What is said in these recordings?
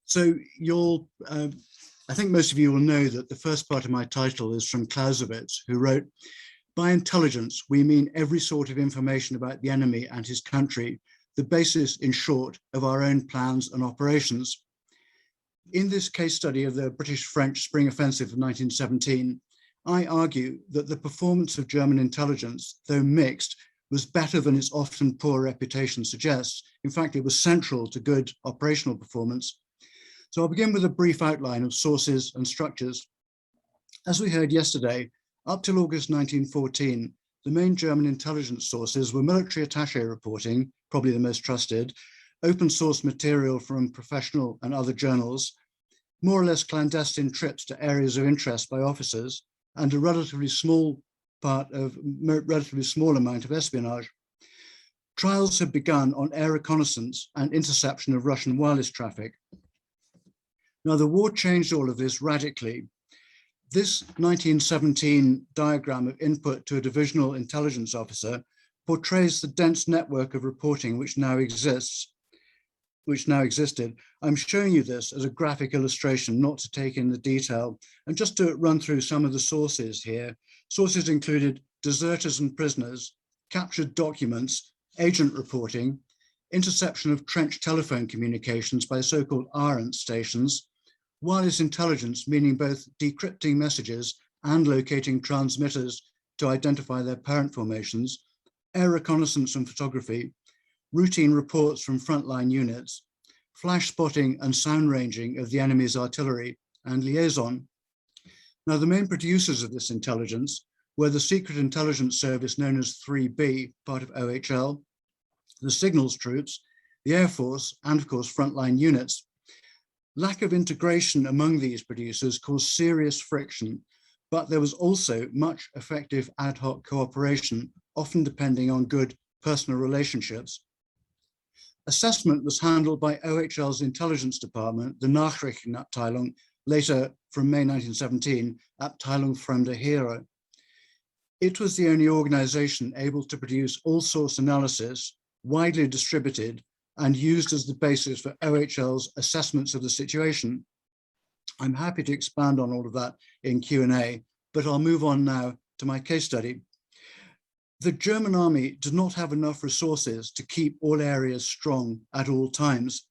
So I think most of you will know that the first part of my title is from Clausewitz, who wrote, "By intelligence, we mean every sort of information about the enemy and his country, the basis, in short, of our own plans and operations." In this case study of the British-French Spring Offensive of 1917, I argue that the performance of German intelligence, though mixed, was better than its often poor reputation suggests. In fact, it was central to good operational performance. So I'll begin with a brief outline of sources and structures. As we heard yesterday, up till August 1914, the main German intelligence sources were military attaché reporting, probably the most trusted, open source material from professional and other journals, more or less clandestine trips to areas of interest by officers, and a relatively small amount of espionage. Trials had begun on air reconnaissance and interception of Russian wireless traffic. Now, the war changed all of this radically. This 1917 diagram of input to a divisional intelligence officer portrays the dense network of reporting which now existed. I'm showing you this as a graphic illustration, not to take in the detail, and just to run through some of the sources here. Sources included deserters and prisoners, captured documents, agent reporting, interception of trench telephone communications by so-called Arendt stations, wireless intelligence, meaning both decrypting messages and locating transmitters to identify their parent formations, air reconnaissance and photography, routine reports from frontline units, flash spotting and sound ranging of the enemy's artillery, and liaison. Now, the main producers of this intelligence were the secret intelligence service known as 3B, part of OHL, the signals troops, the Air Force, and of course, frontline units. Lack of integration among these producers caused serious friction, but there was also much effective ad hoc cooperation, often depending on good personal relationships. Assessment was handled by OHL's intelligence department, the Nachrichtenabteilung, later from May 1917, Abteilung Fremde Heere. It was the only organization able to produce all source analysis, widely distributed, and used as the basis for OHL's assessments of the situation. I'm happy to expand on all of that in Q&A, but I'll move on now to my case study. The German army did not have enough resources to keep all areas strong at all times.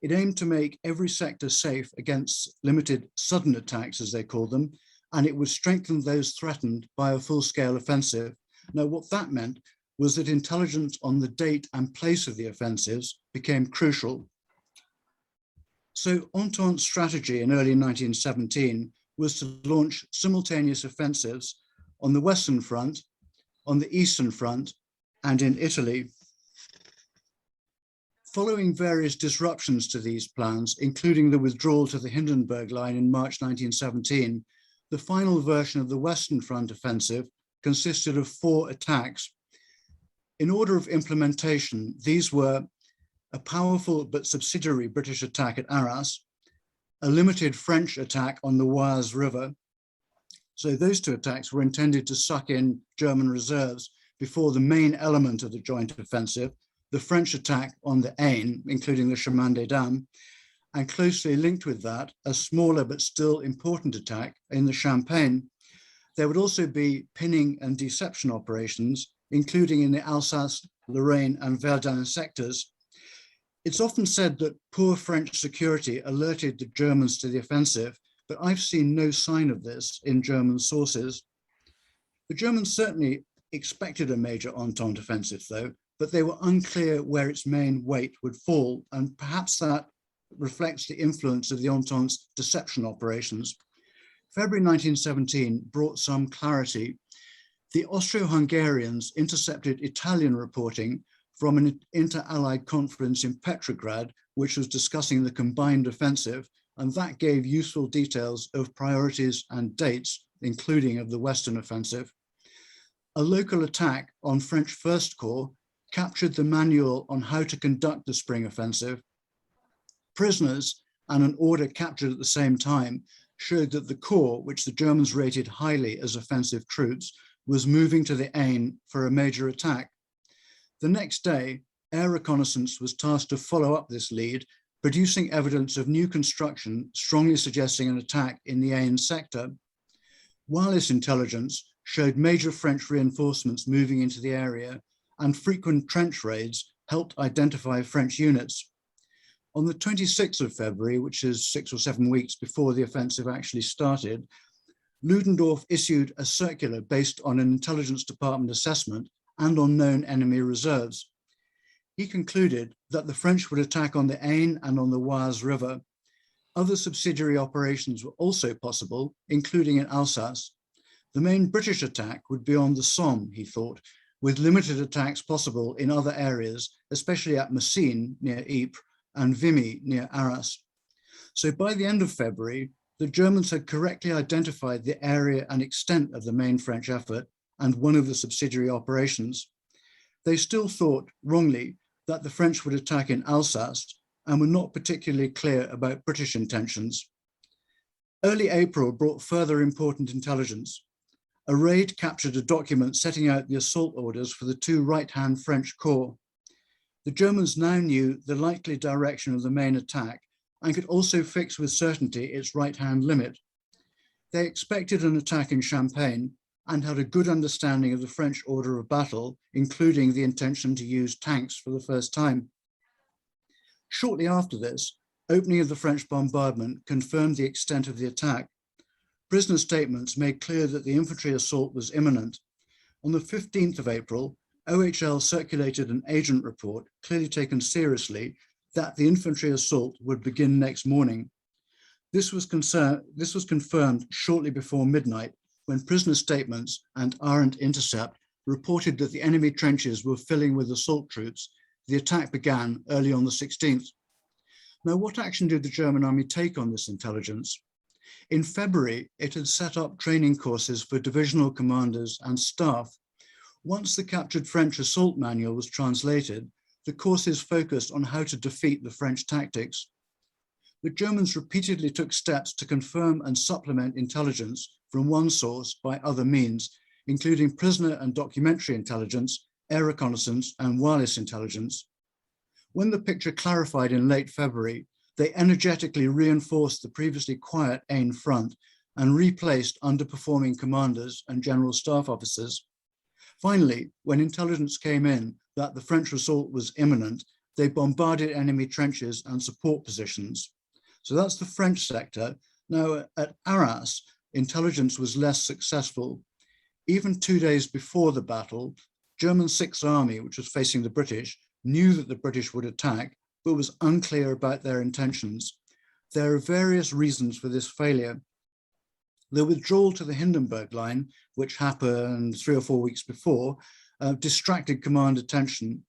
It aimed to make every sector safe against limited sudden attacks, as they called them, and it would strengthen those threatened by a full-scale offensive. Now, what that meant was that intelligence on the date and place of the offensives became crucial. So Entente's strategy in early 1917 was to launch simultaneous offensives on the Western Front, on the Eastern Front, and in Italy. Following various disruptions to these plans, including the withdrawal to the Hindenburg Line in March 1917, the final version of the Western Front offensive consisted of 4 attacks. In order of implementation, these were a powerful but subsidiary British attack at Arras, a limited French attack on the Oise River. So those 2 attacks were intended to suck in German reserves before the main element of the joint offensive, the French attack on the Aisne, including the Chemin des Dames, and closely linked with that, a smaller but still important attack in the Champagne. There would also be pinning and deception operations, including in the Alsace, Lorraine, and Verdun sectors. It's often said that poor French security alerted the Germans to the offensive, but I've seen no sign of this in German sources. The Germans certainly expected a major Entente offensive, though, but they were unclear where its main weight would fall, and perhaps that reflects the influence of the Entente's deception operations. February 1917 brought some clarity. The Austro-Hungarians intercepted Italian reporting from an inter-allied conference in Petrograd, which was discussing the combined offensive, and that gave useful details of priorities and dates, including of the Western offensive. A local attack on French First Corps captured the manual on how to conduct the spring offensive. Prisoners and an order captured at the same time showed that the Corps, which the Germans rated highly as offensive troops, was moving to the Aisne for a major attack. The next day, air reconnaissance was tasked to follow up this lead, producing evidence of new construction strongly suggesting an attack in the Aisne sector. Wireless intelligence showed major French reinforcements moving into the area, and frequent trench raids helped identify French units. On the 26th of February, which is 6 or 7 weeks before the offensive actually started, Ludendorff issued a circular based on an intelligence department assessment and on known enemy reserves. He concluded that the French would attack on the Aisne and on the Oise River. Other subsidiary operations were also possible, including in Alsace. The main British attack would be on the Somme, he thought, with limited attacks possible in other areas, especially at Messines near Ypres and Vimy near Arras. So by the end of February, the Germans had correctly identified the area and extent of the main French effort and one of the subsidiary operations. They still thought, wrongly, that the French would attack in Alsace and were not particularly clear about British intentions. Early April brought further important intelligence. A raid captured a document setting out the assault orders for the 2 right-hand French corps. The Germans now knew the likely direction of the main attack and could also fix with certainty its right-hand limit. They expected an attack in Champagne and had a good understanding of the French order of battle, including the intention to use tanks for the first time. Shortly after this, opening of the French bombardment confirmed the extent of the attack. Prisoner statements made clear that the infantry assault was imminent. On the 15th of April, OHL circulated an agent report, clearly taken seriously, that the infantry assault would begin next morning. This was confirmed shortly before midnight, when prisoner statements and Arendt intercept reported that the enemy trenches were filling with assault troops. The attack began early on the 16th. Now, what action did the German army take on this intelligence? In February, it had set up training courses for divisional commanders and staff. Once the captured French assault manual was translated, the courses focused on how to defeat the French tactics. The Germans repeatedly took steps to confirm and supplement intelligence from one source by other means, including prisoner and documentary intelligence, air reconnaissance, and wireless intelligence. When the picture clarified in late February, they energetically reinforced the previously quiet Aisne front and replaced underperforming commanders and general staff officers. Finally, when intelligence came in that the French assault was imminent, they bombarded enemy trenches and support positions. So that's the French sector. Now, at Arras, intelligence was less successful. Even 2 days before the battle, German Sixth Army, which was facing the British, knew that the British would attack, but was unclear about their intentions. There are various reasons for this failure. The withdrawal to the Hindenburg Line, which happened 3 or 4 weeks before, distracted command attention.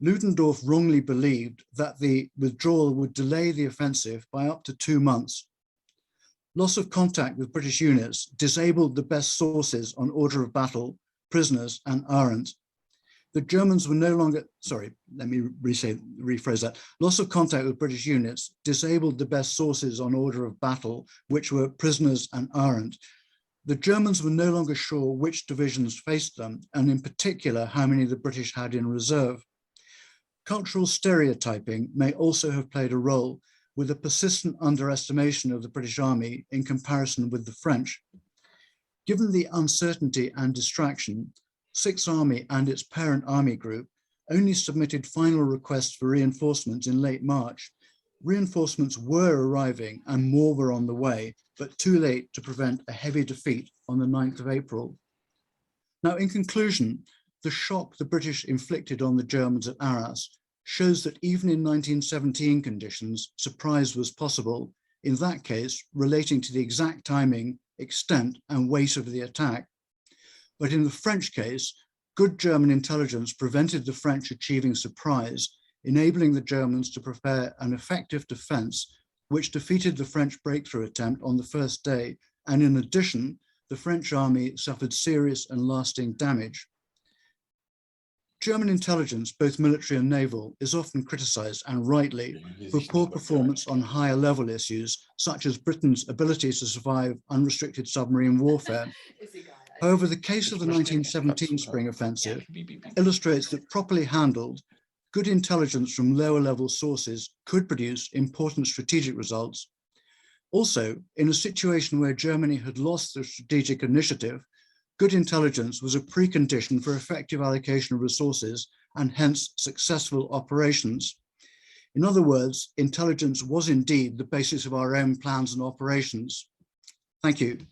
Ludendorff wrongly believed that the withdrawal would delay the offensive by up to 2 months. Loss of contact with British units disabled the best sources on order of battle, prisoners, and Arendt. The Germans were no longer, let me rephrase that. Loss of contact with British units disabled the best sources on order of battle, which were prisoners and Arendt. The Germans were no longer sure which divisions faced them, and in particular, how many the British had in reserve. Cultural stereotyping may also have played a role, with a persistent underestimation of the British Army in comparison with the French. Given the uncertainty and distraction, Sixth Army and its parent army group only submitted final requests for reinforcements in late March. Reinforcements were arriving and more were on the way, but too late to prevent a heavy defeat on the 9th of April. Now, in conclusion, the shock the British inflicted on the Germans at Arras shows that even in 1917 conditions, surprise was possible, in that case relating to the exact timing, extent, and weight of the attack. But in the French case, good German intelligence prevented the French achieving surprise, enabling the Germans to prepare an effective defense, which defeated the French breakthrough attempt on the first day. And in addition, the French army suffered serious and lasting damage. German intelligence, both military and naval, is often criticized, and rightly, for poor performance on higher level issues, such as Britain's ability to survive unrestricted submarine warfare. However, the case of the 1917 Spring Offensive illustrates that properly handled, good intelligence from lower level sources could produce important strategic results. Also, in a situation where Germany had lost the strategic initiative, good intelligence was a precondition for effective allocation of resources and hence successful operations. In other words, intelligence was indeed the basis of our own plans and operations. Thank you.